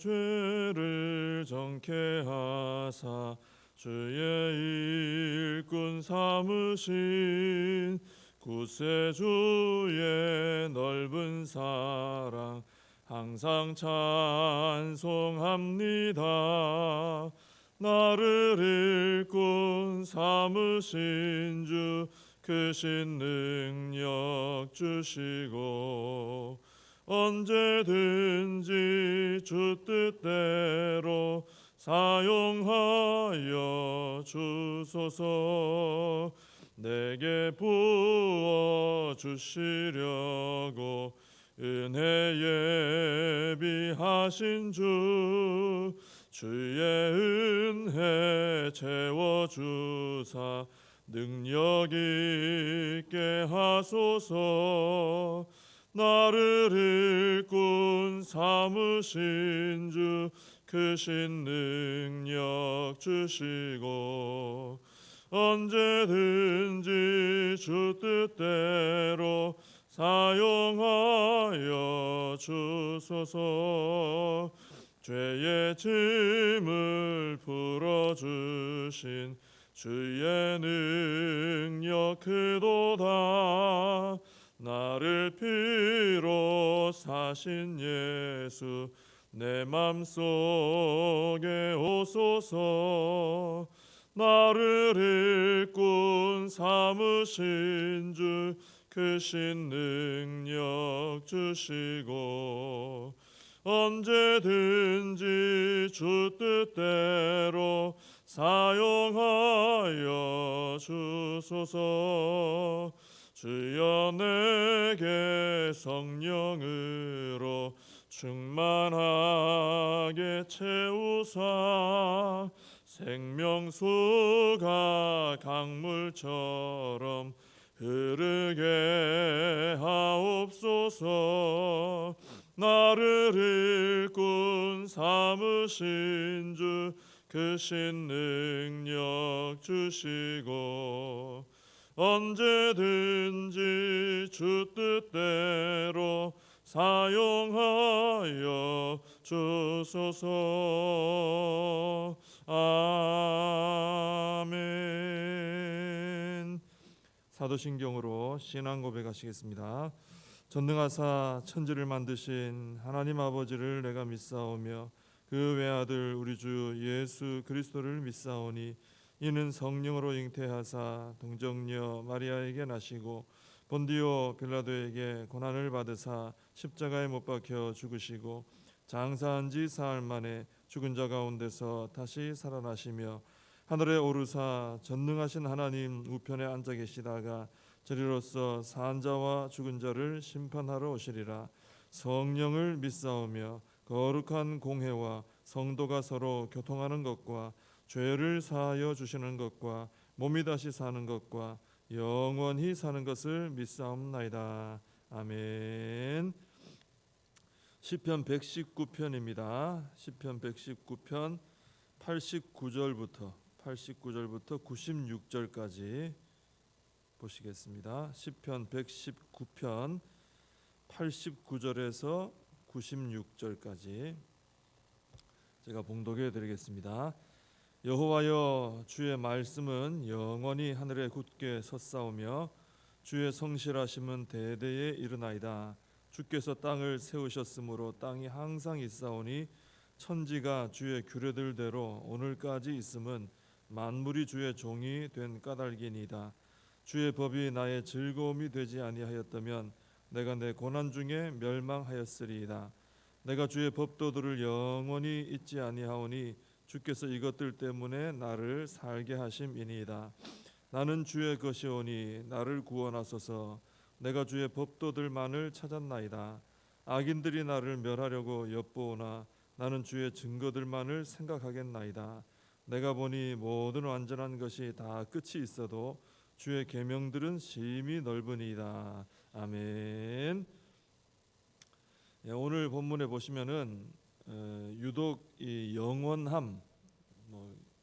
죄를 정케 하사 주의 일꾼 삼으신 구세주의 넓은 사랑 항상 찬송합니다. 나를 일꾼 삼으신 주 크신 능력 주시고 언제든지 주 뜻대로 사용하여 주소서. 내게 부어 주시려고 은혜 예비하신 주 주의 은혜 채워주사 능력 있게 하소서. 나를 일꾼 삼으신 주 크신 능력 주시고 언제든지 주 뜻대로 사용하여 주소서. 죄의 짐을 풀어주신 주의 능력 크도다. 나를 피로 사신 예수 내 맘속에 오소서. 나를 일꾼 삼으신 주 크신 능력 주시고 언제든지 주 뜻대로 사용하여 주소서. 주여 내게 성령으로 충만하게 채우사 생명수가 강물처럼 흐르게 하옵소서. 나를 일꾼 삼으신 주 크신 능력 주시고 언제든지 주 뜻대로 사용하여 주소서. 아멘. 사도신경으로 신앙 고백하시겠습니다. 전능하사 천지를 만드신 하나님 아버지를 내가 믿사오며 그 외아들 우리 주 예수 그리스도를 믿사오니 이는 성령으로 잉태하사 동정녀 마리아에게 나시고 본디오 빌라도에게 고난을 받으사 십자가에 못 박혀 죽으시고 장사한 지 사흘 만에 죽은 자 가운데서 다시 살아나시며 하늘에 오르사 전능하신 하나님 우편에 앉아 계시다가 저리로서 산 자와 죽은 자를 심판하러 오시리라. 성령을 믿사오며 거룩한 공회와 성도가 서로 교통하는 것과 죄를 사하여 주시는 것과 몸이 다시 사는 것과 영원히 사는 것을 믿사옵나이다. 아멘. 시편 119편입니다. 시편 119편 89절부터 96절까지 보시겠습니다. 시편 119편 89절에서 96절까지 제가 봉독해 드리겠습니다. 여호와여, 주의 말씀은 영원히 하늘에 굳게 섰사오며 주의 성실하심은 대대에 이르나이다. 주께서 땅을 세우셨으므로 땅이 항상 있사오니 천지가 주의 규례들대로 오늘까지 있음은 만물이 주의 종이 된 까닭이니이다. 주의 법이 나의 즐거움이 되지 아니하였다면 내가 내 고난 중에 멸망하였으리이다. 내가 주의 법도들을 영원히 잊지 아니하오니 주께서 이것들 때문에 나를 살게 하심이니이다. 나는 주의 것이오니 나를 구원하소서. 내가 주의 법도들만을 찾았나이다. 악인들이 나를 멸하려고 엿보오나 나는 주의 증거들만을 생각하겠나이다. 내가 보니 모든 완전한 것이 다 끝이 있어도 주의 계명들은 심히 넓으니이다. 아멘. 오늘 본문에 보시면은 유독 이 영원함,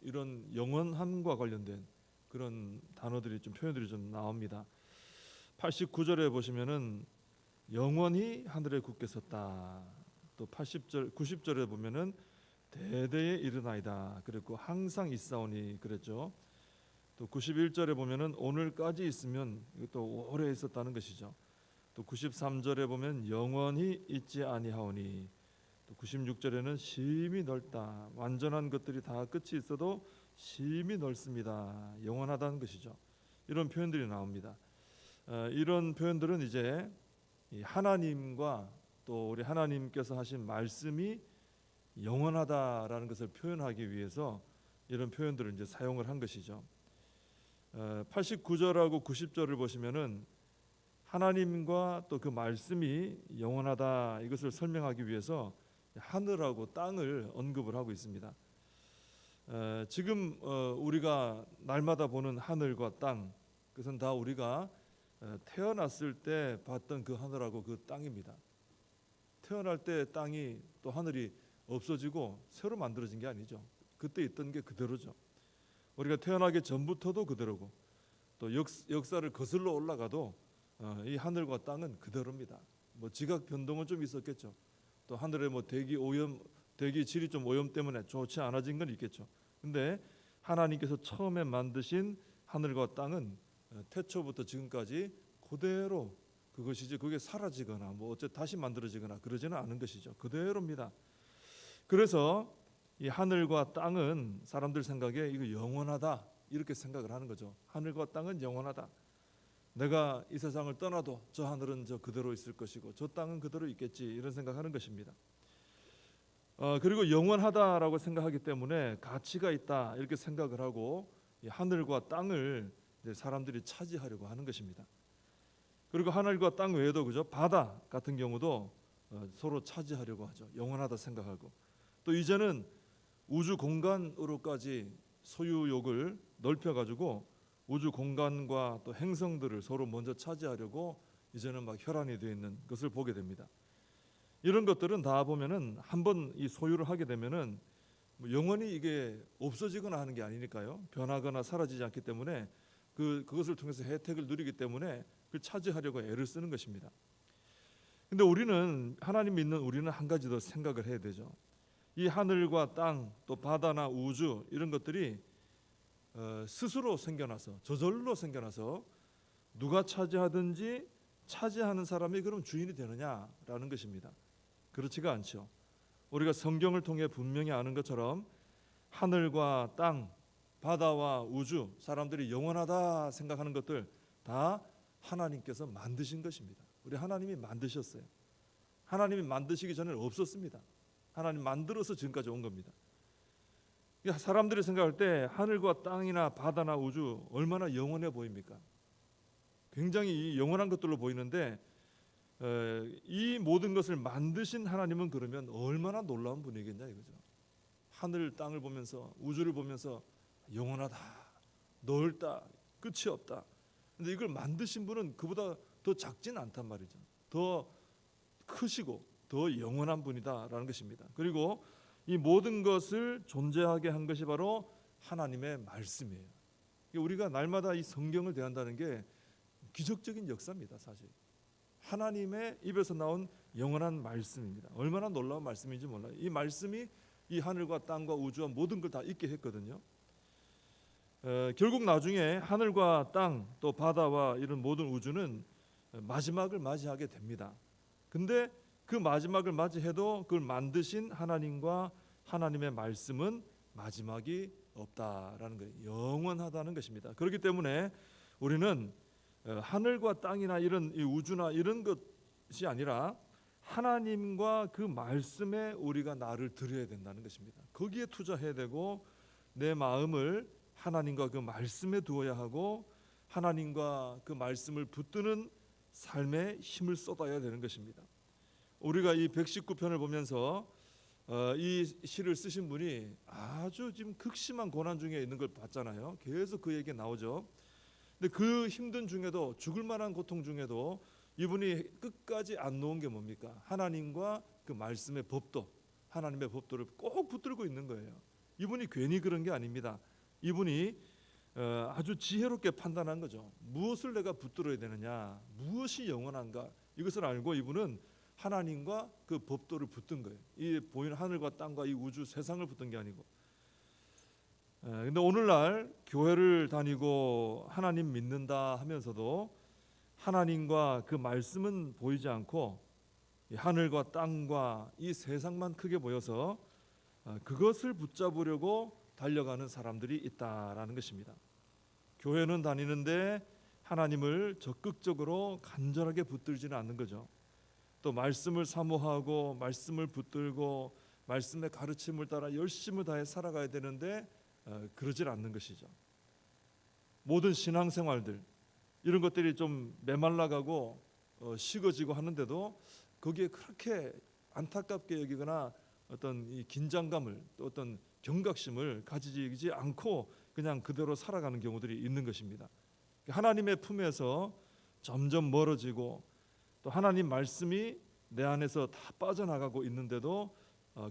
이런 영원함과 관련된 그런 단어들이 좀 표현들이 좀 나옵니다. 89절에 보시면은 영원히 하늘에 굳게 섰다. 또 80절, 90절에 보면은 대대에 이르나이다. 그랬고 항상 있사오니 그랬죠. 또 91절에 보면은 오늘까지 있으면 이것도 오래 있었다는 것이죠. 또 93절에 보면 영원히 있지 아니하오니, 또 96절에는 심히 넓다. 완전한 것들이 다 끝이 있어도 심히 넓습니다. 영원하다는 것이죠. 이런 표현들이 나옵니다. 이런 표현들은 이제 이 하나님과 또 우리 하나님께서 하신 말씀이 영원하다라는 것을 표현하기 위해서 이런 표현들을 이제 사용을 한 것이죠. 89절하고 90절을 보시면은 하나님과 또 그 말씀이 영원하다 이것을 설명하기 위해서 하늘하고 땅을 언급을 하고 있습니다. 지금 우리가 날마다 보는 하늘과 땅, 그것은 다 우리가 태어났을 때 봤던 그 하늘하고 그 땅입니다. 태어날 때 땅이 또 하늘이 없어지고 새로 만들어진 게 아니죠. 그때 있던 게 그대로죠. 우리가 태어나기 전부터도 그대로고, 또 역사를 거슬러 올라가도 이 하늘과 땅은 그대로입니다. 뭐 지각 변동은 좀 있었겠죠. 또 하늘의 뭐 대기 질이 좀 오염 때문에 좋지 않아진 건 있겠죠. 근데 하나님께서 처음에 만드신 하늘과 땅은 태초부터 지금까지 그대로 그것이지, 그게 사라지거나 뭐 어째 다시 만들어지거나 그러지는 않은 것이죠. 그대로입니다. 그래서 이 하늘과 땅은 사람들 생각에 이거 영원하다 이렇게 생각을 하는 거죠. 하늘과 땅은 영원하다. 내가 이 세상을 떠나도 저 하늘은 저 그대로 있을 것이고 저 땅은 그대로 있겠지, 이런 생각하는 것입니다. 그리고 영원하다라고 생각하기 때문에 가치가 있다 이렇게 생각을 하고 이 하늘과 땅을 이제 사람들이 차지하려고 하는 것입니다. 그리고 하늘과 땅 외에도 그죠, 바다 같은 경우도 서로 차지하려고 하죠. 영원하다 생각하고, 또 이제는 우주 공간으로까지 소유욕을 넓혀가지고 우주 공간과 또 행성들을 서로 먼저 차지하려고 이제는 막 혈안이 되어 있는 것을 보게 됩니다. 이런 것들은 다 보면은 한번 이 소유를 하게 되면은 뭐 영원히 이게 없어지거나 하는 게 아니니까요. 변하거나 사라지지 않기 때문에 그것을 통해서 혜택을 누리기 때문에 그걸 차지하려고 애를 쓰는 것입니다. 근데 우리는, 하나님 믿는 우리는 한 가지 더 생각을 해야 되죠. 이 하늘과 땅, 또 바다나 우주 이런 것들이 스스로 생겨나서, 저절로 생겨나서 누가 차지하든지 차지하는 사람이 그럼 주인이 되느냐라는 것입니다. 그렇지가 않죠. 우리가 성경을 통해 분명히 아는 것처럼 하늘과 땅, 바다와 우주, 사람들이 영원하다 생각하는 것들 다 하나님께서 만드신 것입니다. 우리 하나님이 만드셨어요. 하나님이 만드시기 전에는 없었습니다. 하나님 만들어서 지금까지 온 겁니다. 사람들이 생각할 때 하늘과 땅이나 바다나 우주 얼마나 영원해 보입니까? 굉장히 영원한 것들로 보이는데 이 모든 것을 만드신 하나님은 그러면 얼마나 놀라운 분이겠냐 이거죠. 하늘 땅을 보면서 우주를 보면서 영원하다, 넓다, 끝이 없다. 근데 이걸 만드신 분은 그보다 더 작진 않단 말이죠. 더 크시고 더 영원한 분이다라는 것입니다. 그리고 이 모든 것을 존재하게 한 것이 바로 하나님의 말씀이에요. 우리가 날마다 이 성경을 대한다는 게 기적적인 역사입니다. 사실 하나님의 입에서 나온 영원한 말씀입니다. 얼마나 놀라운 말씀인지 몰라요. 이 말씀이 이 하늘과 땅과 우주와 모든 걸 다 있게 했거든요. 결국 나중에 하늘과 땅, 또 바다와 이런 모든 우주는 마지막을 맞이하게 됩니다. 근데 그 마지막을 맞이해도 그걸 만드신 하나님과 하나님의 말씀은 마지막이 없다라는 거예요. 영원하다는 것입니다. 그렇기 때문에 우리는 하늘과 땅이나 이런 이 우주나 이런 것이 아니라 하나님과 그 말씀에 우리가 나를 드려야 된다는 것입니다. 거기에 투자해야 되고 내 마음을 하나님과 그 말씀에 두어야 하고 하나님과 그 말씀을 붙드는 삶에 힘을 쏟아야 되는 것입니다. 우리가 이 119편을 보면서 이 시를 쓰신 분이 아주 지금 극심한 고난 중에 있는 걸 봤잖아요. 계속 그 얘기 나오죠. 근데 그 힘든 중에도, 죽을 만한 고통 중에도 이분이 끝까지 안 놓은 게 뭡니까? 하나님과 그 말씀의 법도, 하나님의 법도를 꼭 붙들고 있는 거예요. 이분이 괜히 그런 게 아닙니다. 이분이 아주 지혜롭게 판단한 거죠. 무엇을 내가 붙들어야 되느냐, 무엇이 영원한가, 이것을 알고 이분은 하나님과 그 법도를 붙든 거예요. 이 보이는 하늘과 땅과 이 우주 세상을 붙든 게 아니고. 근데 오늘날 교회를 다니고 하나님 믿는다 하면서도 하나님과 그 말씀은 보이지 않고 이 하늘과 땅과 이 세상만 크게 보여서 그것을 붙잡으려고 달려가는 사람들이 있다라는 것입니다. 교회는 다니는데 하나님을 적극적으로 간절하게 붙들지는 않는 거죠. 또 말씀을 사모하고 말씀을 붙들고 말씀의 가르침을 따라 열심을 다해 살아가야 되는데 그러질 않는 것이죠. 모든 신앙생활들 이런 것들이 좀 메말라가고 식어지고 하는데도 거기에 그렇게 안타깝게 여기거나 어떤 이 긴장감을 또 어떤 경각심을 가지지 않고 그냥 그대로 살아가는 경우들이 있는 것입니다. 하나님의 품에서 점점 멀어지고 또 하나님 말씀이 내 안에서 다 빠져나가고 있는데도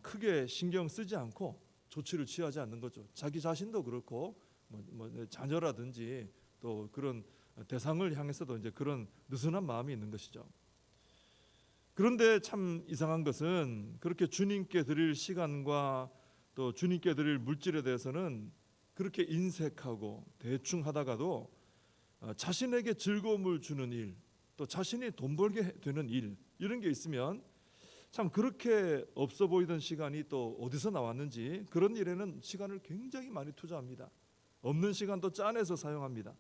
크게 신경 쓰지 않고 조치를 취하지 않는 거죠. 자기 자신도 그렇고 자녀라든지 또 그런 대상을 향해서도 이제 그런 느슨한 마음이 있는 것이죠. 그런데 참 이상한 것은 그렇게 주님께 드릴 시간과 또 주님께 드릴 물질에 대해서는 그렇게 인색하고 대충 하다가도 자신에게 즐거움을 주는 일, 또 자신이 돈 벌게 되는 일 이런 게 있으면 참 그렇게 없어 보이던 시간이 또 어디서 나왔는지 그런 일에는 시간을 굉장히 많이 투자합니다. 없는 시간도 짜내서 사용합니다.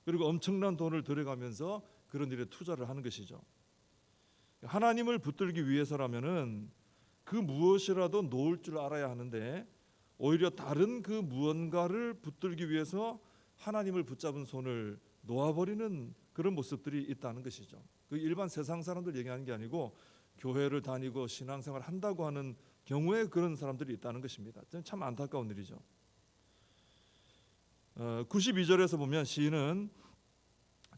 그리고 엄청난 돈을 들여가면서 그런 일에 투자를 하는 것이죠. 하나님을 붙들기 위해서라면은 그 무엇이라도 놓을 줄 알아야 하는데 오히려 다른 그 무언가를 붙들기 위해서 하나님을 붙잡은 손을 놓아버리는 그런 모습들이 있다는 것이죠. 그 일반 세상 사람들 얘기하는 게 아니고 교회를 다니고 신앙생활 한다고 하는 경우에 그런 사람들이 있다는 것입니다. 참 안타까운 일이죠. 92절에서 보면 시인은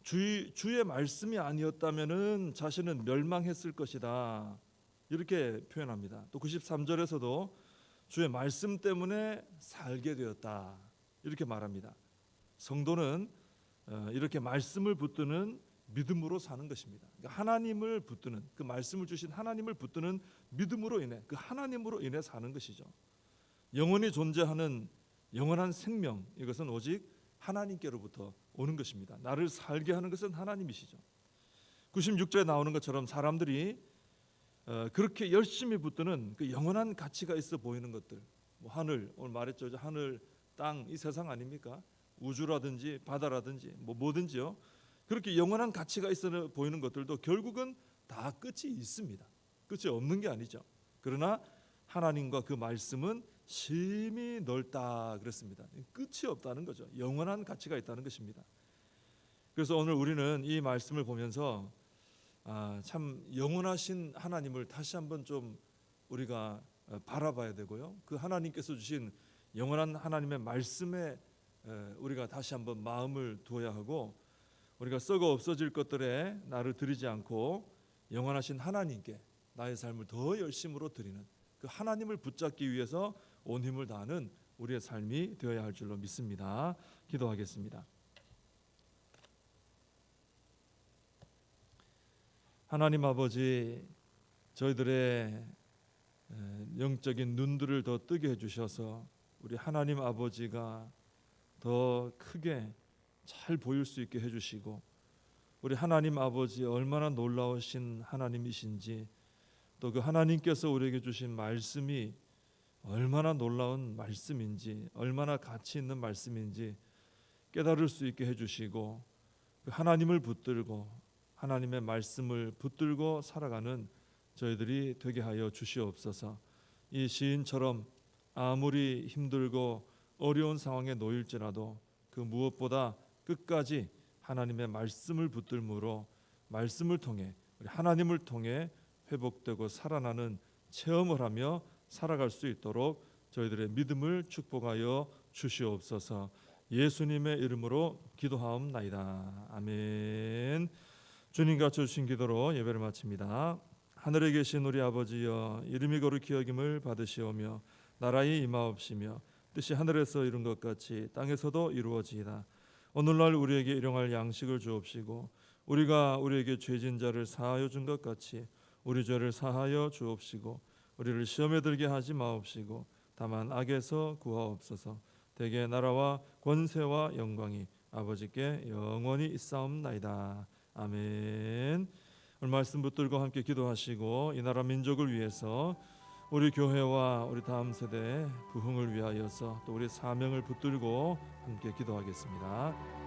주의 말씀이 아니었다면은 자신은 멸망했을 것이다 이렇게 표현합니다. 또 93절에서도 주의 말씀 때문에 살게 되었다 이렇게 말합니다. 성도는 이렇게 말씀을 붙드는 믿음으로 사는 것입니다. 그러니까 하나님을 붙드는 그 말씀을 주신 하나님을 붙드는 믿음으로 인해 그 하나님으로 인해 사는 것이죠. 영원히 존재하는 영원한 생명 이것은 오직 하나님께로부터 오는 것입니다. 나를 살게 하는 것은 하나님이시죠. 96절에 나오는 것처럼 사람들이 그렇게 열심히 붙드는 그 영원한 가치가 있어 보이는 것들, 뭐 하늘 오늘 말했죠. 하늘, 땅 이 세상 아닙니까? 우주라든지 바다라든지 뭐든지요. 그렇게 영원한 가치가 있어 보이는 것들도 결국은 다 끝이 있습니다. 끝이 없는 게 아니죠. 그러나 하나님과 그 말씀은 심히 넓다 그랬습니다. 끝이 없다는 거죠. 영원한 가치가 있다는 것입니다. 그래서 오늘 우리는 이 말씀을 보면서 참 영원하신 하나님을 다시 한번 좀 우리가 바라봐야 되고요. 그 하나님께서 주신 영원한 하나님의 말씀에 우리가 다시 한번 마음을 두어야 하고 우리가 썩어 없어질 것들에 나를 드리지 않고 영원하신 하나님께 나의 삶을 더 열심으로 드리는 그 하나님을 붙잡기 위해서 온 힘을 다하는 우리의 삶이 되어야 할 줄로 믿습니다. 기도하겠습니다. 하나님 아버지, 저희들의 영적인 눈들을 더 뜨게 해주셔서 우리 하나님 아버지가 더 크게 잘 보일 수 있게 해주시고 우리 하나님 아버지 얼마나 놀라우신 하나님이신지 또 그 하나님께서 우리에게 주신 말씀이 얼마나 놀라운 말씀인지 얼마나 가치 있는 말씀인지 깨달을 수 있게 해주시고 그 하나님을 붙들고 하나님의 말씀을 붙들고 살아가는 저희들이 되게 하여 주시옵소서. 이 시인처럼 아무리 힘들고 어려운 상황에 놓일지라도 그 무엇보다 끝까지 하나님의 말씀을 붙들므로 말씀을 통해 우리 하나님을 통해 회복되고 살아나는 체험을 하며 살아갈 수 있도록 저희들의 믿음을 축복하여 주시옵소서. 예수님의 이름으로 기도하옵나이다. 아멘. 주님과 주신 기도로 예배를 마칩니다. 하늘에 계신 우리 아버지여, 이름이 거룩히 여김을 받으시오며 나라의 임하옵시며 뜻이 하늘에서 이룬 것 같이 땅에서도 이루어지이다. 오늘날 우리에게 일용할 양식을 주옵시고 우리가 우리에게 죄진 자를 사하여 준 것 같이 우리 죄를 사하여 주옵시고 우리를 시험에 들게 하지 마옵시고 다만 악에서 구하옵소서. 대개 나라와 권세와 영광이 아버지께 영원히 있사옵나이다. 아멘. 오늘 말씀 붙들고 함께 기도하시고 이 나라 민족을 위해서 우리 교회와 우리 다음 세대 부흥을 위하여서 또 우리 사명을 붙들고 함께 기도하겠습니다.